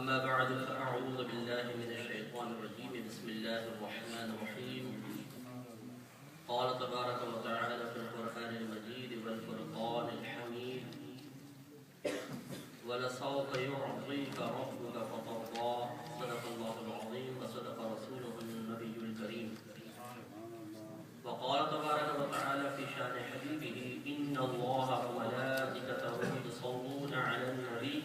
أما بعد فأعوذ بالله من الشيطان الرجيم بسم الله الرحمن الرحيم قال تبارك وتعالى في القرآن المجيد والفرقان الحميد ولسوف يعطيك ربك فترضى صدق الله العظيم وصدق رسوله النبي الكريم وقال تبارك وتعالى في شأن حبيبه إن الله وملائكته يصلون على النبي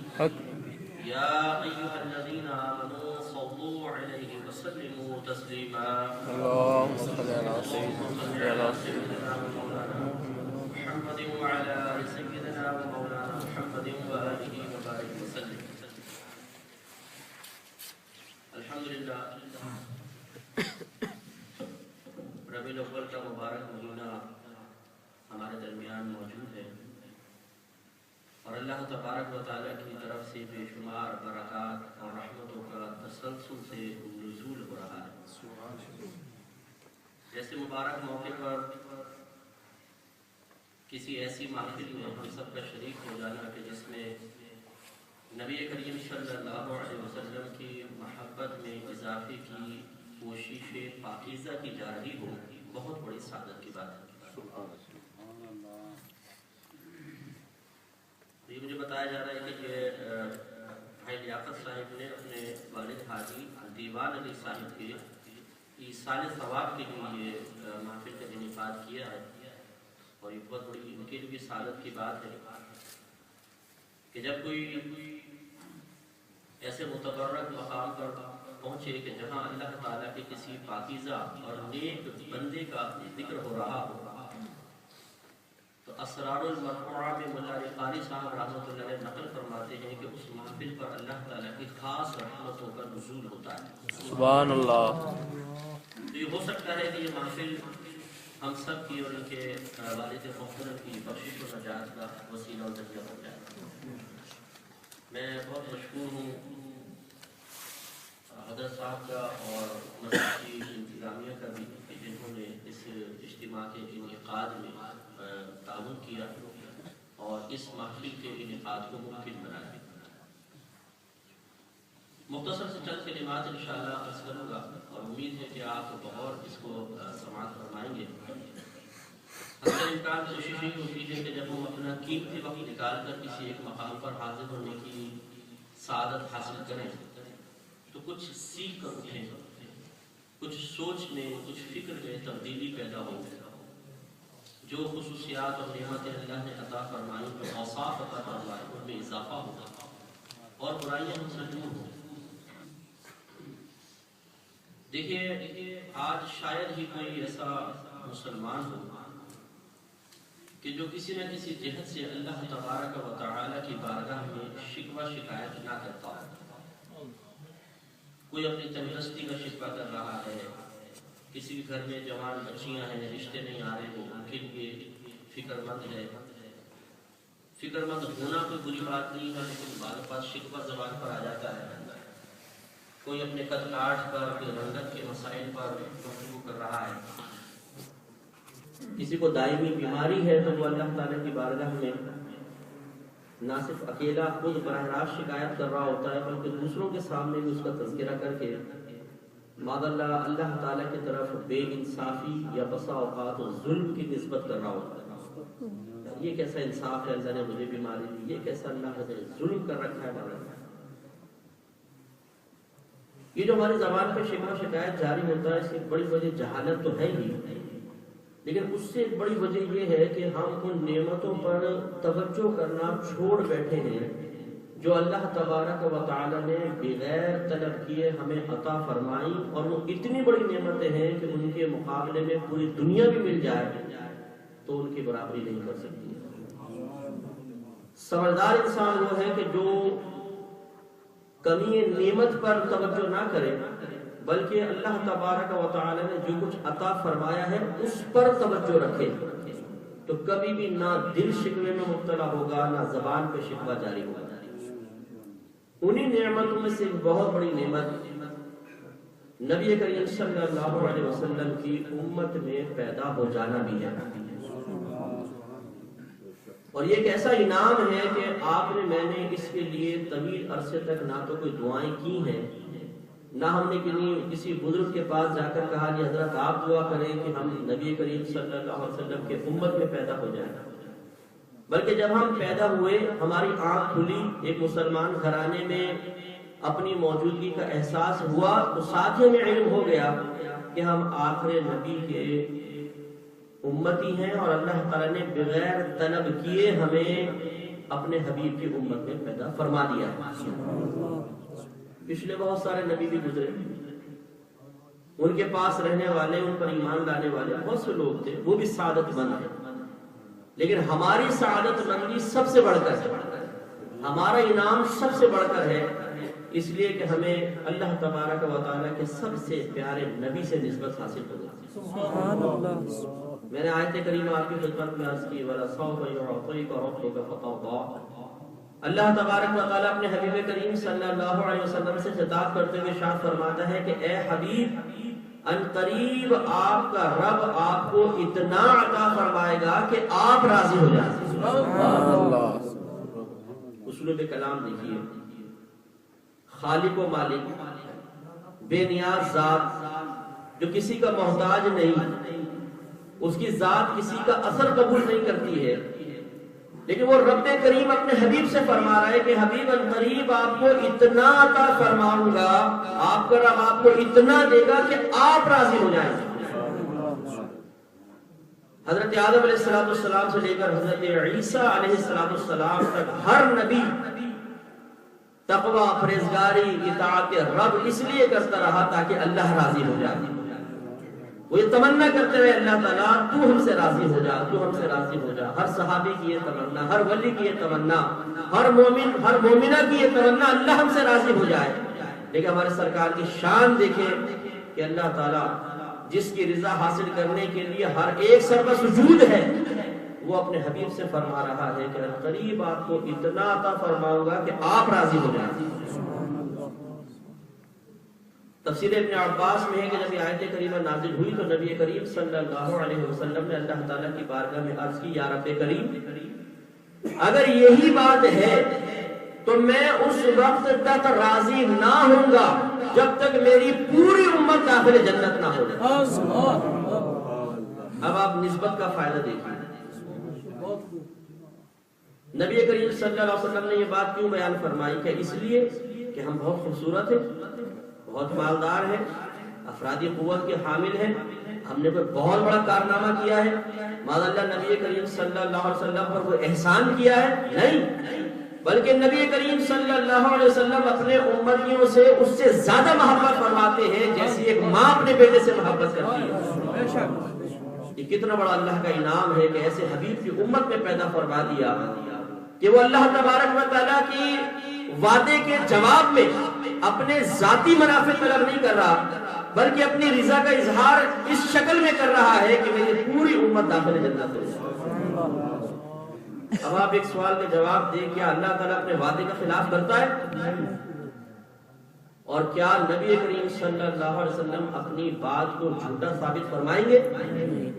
يا أيها الذين آمنوا صلوا عليه وسلموا تسليما اللهم صل على سيدنا ومولانا محمد وعلى آل سيدنا ومولانا محمد وآله وبارك وسلم. الحمدللہ ربیع الاول کا مبارک مہینہ ہمارے درمیان موجود ہے اور اللہ تبارک و تعالیٰ کی طرف سے بے شمار برکات اور رحمتوں کا تسلسل سے نزول ہو رہا ہے. جیسے مبارک موقع پر کسی ایسی محفل میں ہم سب کا شریک ہو جانا کہ جس میں نبی کریم صلی اللہ علیہ وسلم کی محبت میں اضافے کی کوشش پاکیزہ کی جا رہی ہو، بہت بڑی سعادت کی بات ہے. یہ مجھے بتایا جا رہا ہے کہ بھائی لیاقت صاحب نے اپنے والد حاجی دیوان علی صاحب کے ایصال ثواب کے لیے یہ محفل کا انعقاد کیا ہے اور یہ بہت بڑی ان کے لیے سعادت کی بات ہے کہ جب کوئی ایسے متبرک مقام پر پہنچے کہ جہاں اللہ تعالیٰ کے کسی پاکیزہ اور نیک بندے کا ذکر ہو رہا ہو، تو اسرار المرفوعہ میں مولا قاری صاحب رحمۃ اللہ علیہ نقل فرماتے ہیں کہ اس محفل پر اللہ تعالیٰ کی خاص رحمتوں کا نزول ہوتا ہے. سبحان اللہ. تو یہ ہو سکتا ہے کہ یہ محفل ہم سب کی اور ان کے والد محترم کی بخشش و نجات کا وسیلہ و ذریعہ بن جائے. میں بہت مشکور ہوں حضرت صاحب کا اور مسجد کی انتظامیہ کا بھی کہ جنہوں نے اس اجتماع کے انعقاد میں تعاون کیا اور اس محفل کے انعقاد کو ممکن بنایا. مختصر سے چند کلمات انشاءاللہ عرض کروں گا اور امید ہے کہ آپ بغور اس کو سماعت فرمائیں گے. حسب امکان کوشش یہ ہوتی ہے کہ جب ہم اپنا قیمتی وقت نکال کر کسی ایک مقام پر حاضر ہونے کی سعادت حاصل کریں تو کچھ سیکھ کر اٹھیں، کچھ سوچ میں کچھ فکر میں تبدیلی پیدا ہو، جو خصوصیات اور نعمتیں اللہ نے عطا فرمائی، جو اوصاف عطا فرمائے ان میں اضافہ ہوگا اور برائیاں ہم سے دور ہوں. دیکھیے آج شاید ہی کوئی ایسا مسلمان ہو کہ جو کسی نہ کسی جہت سے اللہ تبارک و تعالی کی بارگاہ میں شکوہ شکایت نہ کرتا ہو. کوئی اپنی تندرستی کا شکوہ کر رہا ہے، کسی گھر میں جوان بچیاں ہیں، رشتے نہیں آ رہے، وہ ان کے لیے فکر مند ہے. فکر مند ہونا کوئی بری بات نہیں ہے، لیکن بعض اوقات شکوہ زبان پر آ جاتا ہے. کوئی اپنے قد کاٹ پر، کوئی رنگت کے مسائل پر گفتگو کر رہا ہے. کسی کو دائمی بیماری ہے تو وہ اللہ تعالیٰ کی بارگاہ میں نہ صرف اکیلا خود براہ راست شکایت کر رہا ہوتا ہے بلکہ دوسروں کے سامنے بھی اس کا تذکرہ کر کے معاذ اللہ تعالیٰ کی طرف بے انصافی یا بسا اوقات ظلم کی نسبت کر رہا ہوتا ہے. یہ کیسا انصاف ہے، اللہ نے مجھے بیماری دی، یہ کیسا اللہ نے ظلم کر رکھا ہے ہمارے. یہ جو ہماری زبان پہ شکوہ شکایت جاری ہوتا ہے اس کی بڑی وجہ جہالت تو ہے ہی، لیکن اس سے بڑی وجہ یہ ہے کہ ہم ان نعمتوں پر توجہ کرنا چھوڑ بیٹھے ہیں جو اللہ تبارک و تعالی نے بغیر طلب کیے ہمیں عطا فرمائی، اور وہ اتنی بڑی نعمتیں ہیں کہ ان کے مقابلے میں پوری دنیا بھی مل جائے تو ان کی برابری نہیں کر سکتی. سمجھدار انسان وہ ہے کہ جو کمی نعمت پر توجہ نہ کرے بلکہ اللہ تبارک و تعالی نے جو کچھ عطا فرمایا ہے اس پر توجہ رکھے تو کبھی بھی نہ دل شکوے میں مبتلا ہوگا نہ زبان پہ شکوہ جاری ہوگا. انہی نعمتوں میں سے ایک بہت بڑی نعمت نبی کریم صلی اللہ علیہ وسلم کی امت میں پیدا ہو جانا بھی ہے. اور یہ ایک ایسا انعام ہے کہ آپ نے میں نے اس کے لیے طویل عرصے تک نہ تو کوئی دعائیں کی ہیں، نہ ہم نے کسی بزرگ کے پاس جا کر کہا کہ حضرت آپ دعا کریں کہ ہم نبی کریم صلی اللہ علیہ وسلم کے امت میں پیدا ہو جائیں، بلکہ جب ہم پیدا ہوئے ہماری آنکھ کھلی، ایک مسلمان گھرانے میں اپنی موجودگی کا احساس ہوا، تو ساتھ ہی میں علم ہو گیا کہ ہم آخر نبی کے امتی ہیں، اور اللہ تعالیٰ نے بغیر طلب کیے ہمیں اپنے حبیب کی امت میں پیدا فرما دیا۔ پچھلے بہت سارے نبی بھی گزرے، ان کے پاس رہنے والے، ان پر ایمان لانے والے بہت سے لوگ تھے، وہ بھی سعادت مند ہیں، لیکن ہماری سعادت مندی سب سے بڑھ کر ہے، ہمارا انعام سب سے بڑھ کر ہے، اس لیے کہ ہمیں اللہ تبارک و تعالیٰ کے سب سے پیارے نبی سے نسبت حاصل ہو گئی۔ سبحان اللہ۔ میں نے آیت کریمہ آپ کی خدمت میں عرض کی، وَلَسَوْفَ يُعْطِيكَ رَبُّكَ فَتَرْضَىٰ۔ اللہ تبارک و تعالیٰ اپنے حبیب کریم صلی اللہ علیہ وسلم سے خطاب کرتے ہوئے ارشاد فرماتا ہے کہ اے حبیب، ان قریب آپ کا رب آپ کو اتنا عطا فرمائے گا کہ آپ راضی ہو جائیں۔ سبحان اللہ۔ اسلوب کلام دیکھیے، خالق و مالک، بے نیاز ذات جو کسی کا محتاج نہیں، اس کی ذات کسی کا اثر قبول نہیں کرتی ہے، لیکن وہ رب کریم اپنے حبیب سے فرما رہا ہے کہ حبیب ان قریب آپ کو اتنا عطا فرماؤں گا، آپ کا رب آپ کو اتنا دے گا کہ آپ راضی ہو جائیں۔ حضرت آدم علیہ السلام سے لے کر حضرت عیسیٰ علیہ السلام تک ہر نبی تقوی، پرہیزگاری، اطاعت رب اس لیے کرتا رہا تاکہ اللہ راضی ہو جائے۔ وہ یہ تمنا کرتے رہے، اللہ تعالیٰ تو ہم سے راضی ہو جا، تو ہم سے راضی ہو جا۔ ہر صحابی کی یہ تمنا، ہر ولی کی یہ تمنا، ہر مومن، ہر مومنہ کی یہ تمنا، اللہ ہم سے راضی ہو جائے۔ لیکن ہمارے سرکار کی شان دیکھیں کہ اللہ تعالیٰ جس کی رضا حاصل کرنے کے لیے ہر ایک سر پر سجود ہے، وہ اپنے حبیب سے فرما رہا ہے کہ قریب آپ کو اتنا عطا فرماؤں گا کہ آپ راضی ہو جائیں۔ تفسیر ابن عباس میں ہے کہ جب یہ آیت کریمہ نازل ہوئی تو نبی کریم صلی اللہ علیہ وسلم نے اللہ تعالیٰ کی بارگاہ میں عرض کی، یا رب کریم، اگر یہی بات ہے تو میں اس وقت تک راضی نہ ہوں گا جب تک میری پوری امت داخل جنت نہ ہو جائے۔ اب آپ نسبت کا فائدہ دیکھیں، نبی کریم صلی اللہ علیہ وسلم نے یہ بات کیوں بیان فرمائی؟ کہ اس لیے کہ ہم بہت خوبصورت ہیں، بہت مالدار ہیں، افرادی قوت کے حامل ہیں، ہم نے کوئی بہت بڑا کارنامہ کیا ہے، معاذ اللہ نبی کریم صلی اللہ علیہ وسلم پر کوئی احسان کیا ہے؟ نہیں، بلکہ نبی کریم صلی اللہ علیہ وسلم اپنے امتیوں سے اس سے زیادہ محبت فرماتے ہیں جیسی ایک ماں اپنے بیٹے سے محبت کرتی ہے۔ یہ کتنا بڑا اللہ کا انعام ہے کہ ایسے حبیب کی امت میں پیدا فرما دیا کہ وہ اللہ تبارک و تعالیٰ کی وعدے کے جواب میں اپنے ذاتی منافع طلب نہیں کر رہا، بلکہ اپنی رضا کا اظہار اس شکل میں کر رہا ہے کہ میری پوری امت داخل جنت ہو جائے۔ اب آپ ایک سوال کا جواب دیں، کیا اللہ تعالیٰ اپنے وعدے کا خلاف کرتا ہے؟ اور کیا نبی کریم صلی اللہ علیہ وسلم اپنی بات کو جھوٹا ثابت فرمائیں گے؟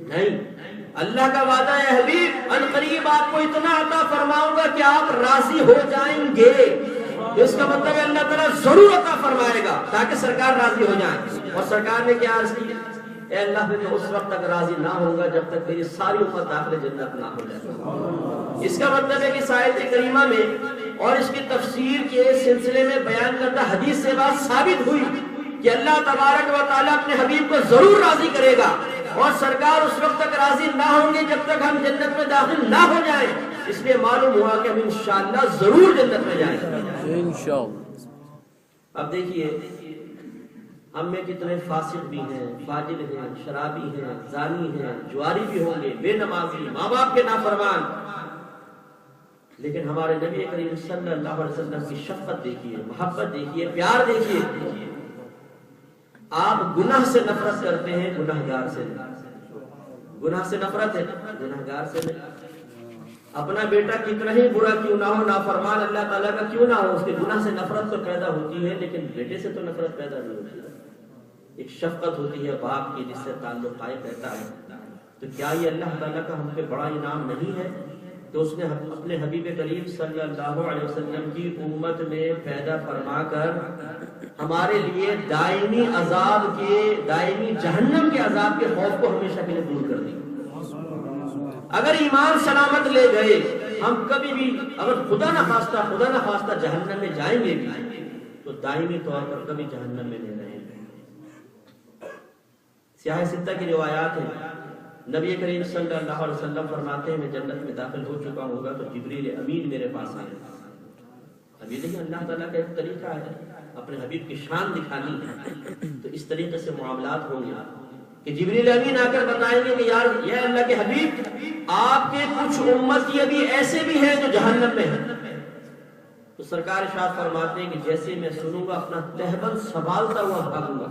نہیں، اللہ کا وعدہ ہے حبیب ان قریب آپ کو اتنا عطا فرماؤں گا کہ آپ راضی ہو جائیں گے، اس کا مطلب ہے اللہ تعالیٰ ضرور عطا فرمائے گا تاکہ سرکار راضی ہو جائیں۔ اور سرکار نے کیا عرض کی؟ اے اللہ میں اس وقت تک راضی نہ ہوں گا جب تک میری ساری امت داخل جنت نہ ہو جائے۔ اس کا مطلب ہے کہ اس آیت کریمہ میں اور اس کی تفسیر کے سلسلے میں بیان کردہ حدیث سے بات ثابت ہوئی کہ اللہ تبارک و تعالیٰ اپنے حبیب کو ضرور راضی کرے گا، اور سرکار اس وقت تک راضی نہ ہوں گے جب تک ہم جنت میں داخل نہ ہو جائیں۔ اس لیے معلوم ہوا کہ ہم انشاءاللہ ضرور جنت میں جائیں گے انشاءاللہ۔ اب دیکھیے ہم میں کتنے فاسق بھی ہیں، فاجر ہیں، شرابی ہیں، زانی ہیں، جواری بھی ہوں گے، بے نمازی، ماں باپ کے نافرمان، لیکن ہمارے نبی کریم صلی اللہ علیہ وسلم کی شفقت دیکھیے، محبت دیکھیے، پیار دیکھیے۔ آپ گناہ سے نفرت کرتے ہیں، گناہگار سے نہیں۔ گناہ سے نفرت ہے، گناہگار سے نہیں۔ اپنا بیٹا کتنا ہی برا کیوں نہ ہو، نافرمان اللہ تعالیٰ کا کیوں نہ ہو، اس کے گناہ سے نفرت تو پیدا ہوتی ہے، لیکن بیٹے سے تو نفرت پیدا نہیں ہوتی۔ ایک شفقت ہوتی ہے باپ کی جس سے تعلق قائم رہتا ہے۔ تو کیا یہ اللہ تعالیٰ کا ہم پہ بڑا انعام نہیں ہے تو اس نے اپنے حبیب کریم صلی اللہ علیہ وسلم کی امت میں پیدا فرما کر ہمارے لیے دائمی عذاب کے، دائمی جہنم کے عذاب کے خوف کو ہمیشہ کے لیے دور کر دی۔ اگر ایمان سلامت لے گئے، ہم کبھی بھی اگر خدا نہ خواستہ جہنم میں جائیں گے بھی تو دائمی طور پر کبھی جہنم میں نہیں رہیں گے۔ سیاہ ستہ کی روایات ہیں، نبی کریم صلی اللہ علیہ وسلم فرماتے ہیں میں جنت میں داخل ہو چکا ہوگا تو جبریل امین میرے پاس آئے۔ اب یہ دیکھیں اللہ تعالیٰ کا ایک طریقہ ہے اپنے حبیب کی شان دکھانی ہے، تو اس طریقے سے معاملات ہوں گے کہ جبریل امین آ کر بتائیں گے کہ یار یہ اللہ کے حبیب آپ کے کچھ امتی ابھی ایسے بھی ہیں جو جہنم میں ہیں۔ تو سرکار ارشاد فرماتے ہیں کہ جیسے میں سنوں گا اپنا تہبند سنبھالتا ہوا بھاگوں گا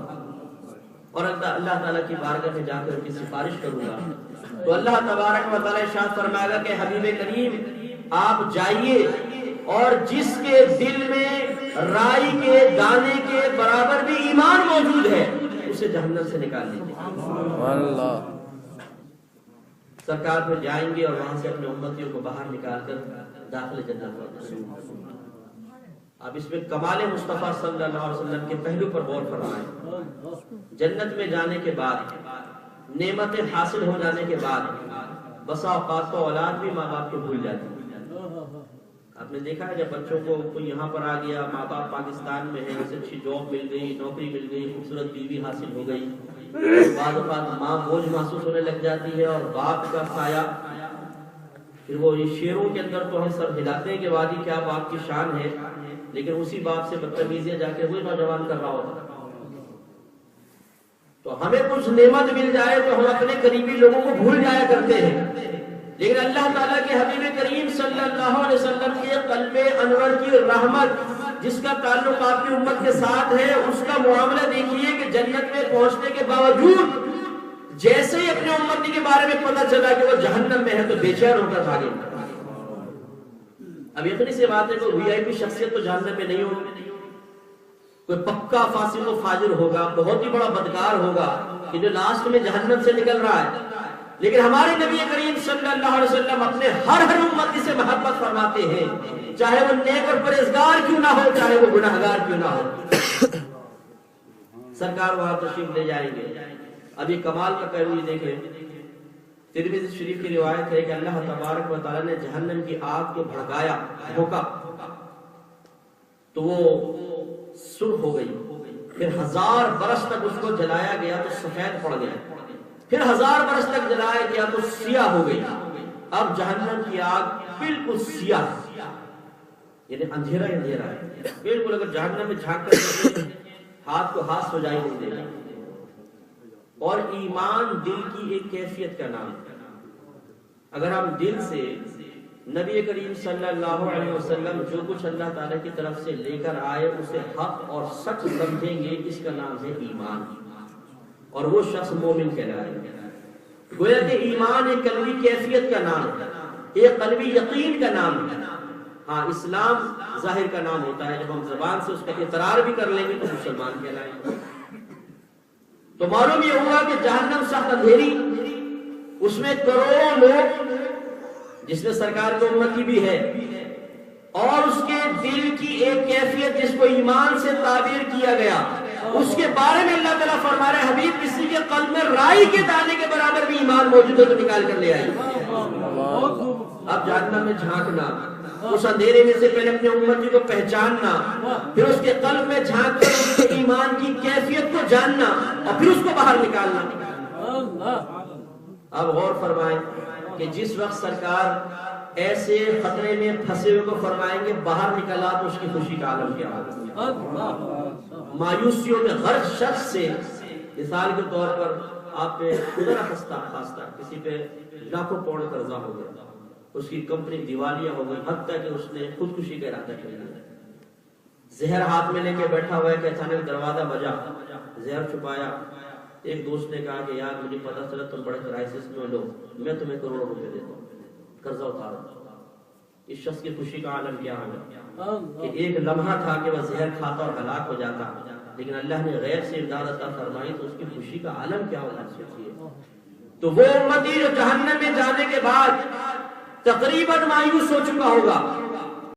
اور اللہ تعالیٰ کی بارگاہ میں جا کر ان کی سفارش کروں گا، تو اللہ تبارک و تعالیٰ ارشاد فرمائے گا کہ حبیب کریم آپ جائیے اور جس کے دل میں رائی کے دانے کے برابر بھی ایمان موجود ہے اسے جہنم سے نکال لیجیے۔ اللہ سرکار پھر جائیں گے اور وہاں سے اپنے امتیوں کو باہر نکال کر داخل جنت فرمائیں۔ اب اس میں کمال مصطفیٰ صلی اللہ علیہ وسلم کے پہلو پر غور فرمائیں۔ جنت میں جانے کے بعد، نعمتیں حاصل ہو جانے کے بعد بسا اوقات تو اولاد بھی ماں باپ کو بھول جاتی ہے۔ آپ نے دیکھا ہے جب بچوں کو کوئی یہاں پر آ گیا، ماں باپ پاکستان میں ہیں، اسے اچھی جاب مل گئی، نوکری مل گئی، خوبصورت بیوی حاصل ہو گئی، بعض اوقات ماں بوجھ محسوس ہونے لگ جاتی ہے اور باپ کا سایہ، پھر وہ شیروں کے اندر تو ہم سب ہلاتے ہیں کہ وادی کیا باپ کی شان ہے، لیکن اسی باپ سے بدتمیزیاں جا کے وہی نوجوان کر رہا ہوتا۔ تو ہمیں کچھ نعمت مل جائے تو ہم اپنے قریبی لوگوں کو بھول جایا کرتے ہیں، لیکن اللہ تعالیٰ کے حبیب کریم صلی اللہ علیہ وسلم کے قلب انور کی رحمت جس کا تعلق آپ کی امت کے ساتھ ہے، اس کا معاملہ دیکھیے کہ جنت میں پہنچنے کے باوجود جیسے ہی اپنے امتی کے بارے میں پتہ چلا کہ وہ جہنم میں ہے تو بے چین ہو کر بھاگے۔ اب اتنی سی بات ہے کوئی وی آئی پی شخصیت تو جہنم میں نہیں ہوگی، کوئی پکا فاسق و فاجر ہوگا، بہت ہی بڑا بدکار ہوگا کہ جو لاسٹ میں جہنم سے نکل رہا ہے، لیکن ہمارے نبی کریم صلی اللہ علیہ وسلم اپنے ہر امتی سے محبت فرماتے ہیں، چاہے وہ نیک اور پرہیزگار کیوں نہ ہو، چاہے وہ گناہگار کیوں نہ ہو۔ سرکار وہاں تشریف لے جائیں گے۔ اب یہ کمال کا پہلو یہ دیکھیں، ترمذی شریف کی روایت ہے کہ اللہ تبارک و تعالیٰ نے جہنم کی آگ کو بھڑکایا، بھونکا تو وہ سرخ ہو گئی، پھر 1000 برس تک اس کو جلایا گیا تو سفید پڑ گیا، پھر 1000 برس تک جلایا گیا تو سیاہ ہو گئی۔ اب جہنم کی آگ بالکل سیاہ، یعنی اندھیرا اندھیرا ہے بالکل، اگر جہنم میں جھانک کر ہاتھ کو ہاتھ سجائی نہیں دے گا۔ اور ایمان دل کی ایک کیفیت کا نام ہے، اگر ہم دل سے نبی کریم صلی اللہ علیہ وسلم جو کچھ اللہ تعالیٰ کی طرف سے لے کر آئے اسے حق اور سچ سمجھیں گے، اس کا نام ہے ایمان، اور وہ شخص مومن کہلائے گا۔ گویا کہ ایمان ایک قلبی کیفیت کا نام ہے، ایک قلبی یقین کا نام ہے۔ ہاں اسلام ظاہر کا نام ہوتا ہے، جب ہم زبان سے اس کا اقرار بھی کر لیں گے تو مسلمان کہلائیں گے۔ تو معلوم یہ ہوا کہ جہنم سخت اندھیری، اس میں کروڑوں لوگ جس میں سرکار کی امتی بھی ہے، اور اس کے دل کی ایک کیفیت جس کو ایمان سے تعبیر کیا گیا، اس کے بارے میں اللہ تعالیٰ فرما رہے حبیب کسی کے قلب میں رائی کے دانے کے برابر بھی ایمان موجود ہے تو نکال کر لے آئی۔ اب جہنم میں جھانکنا، اس اندھیرے میں سے پہلے اپنے امتی کو پہچاننا، پھر اس کے قلب میں جھانک کر اس کے ایمان کی کیفیت کو جاننا اور پھر اس کو باہر نکالنا۔ اب غور فرمائیں کہ جس وقت سرکار ایسے خطرے میں پھنسے ہوئے کو فرمائیں گے باہر نکلا تو اس کی خوشی کا عالم کیا ہوگا۔ مایوسیوں میں غرق شخص سے مثال کے طور پر آپ پہ خدا خاصہ کسی پہ لاکھوں پاؤنڈ قرضہ ہو گیا، اس کی کمپنی دیوالیہ ہو گئی، حتیٰ کہ اس نے خودکشی کا ارادہ کر لیا، زہر ہاتھ میں لے کے بیٹھا ہوا ہے کہ اچانک دروازہ بجا، زہر چھپایا۔ ایک دوست نے کہا کہ یار مجھے پتا چلا تم بڑے کرائسس میں لو، میں تمہیں کروڑوں روپے دیتا ہوں، قرضہ اتارو۔ اس شخص کی خوشی کا عالم کیا ہوگا کہ ایک لمحہ تھا کہ وہ زہر کھاتا اور ہلاک ہو جاتا، لیکن اللہ نے غیب سے امداد عطا فرمائی تو اس کی خوشی کا عالم کیا ہوگا۔ تو وہ امتی جو جہنم میں جانے کے بعد تقریباً مایوس ہو چکا ہوگا،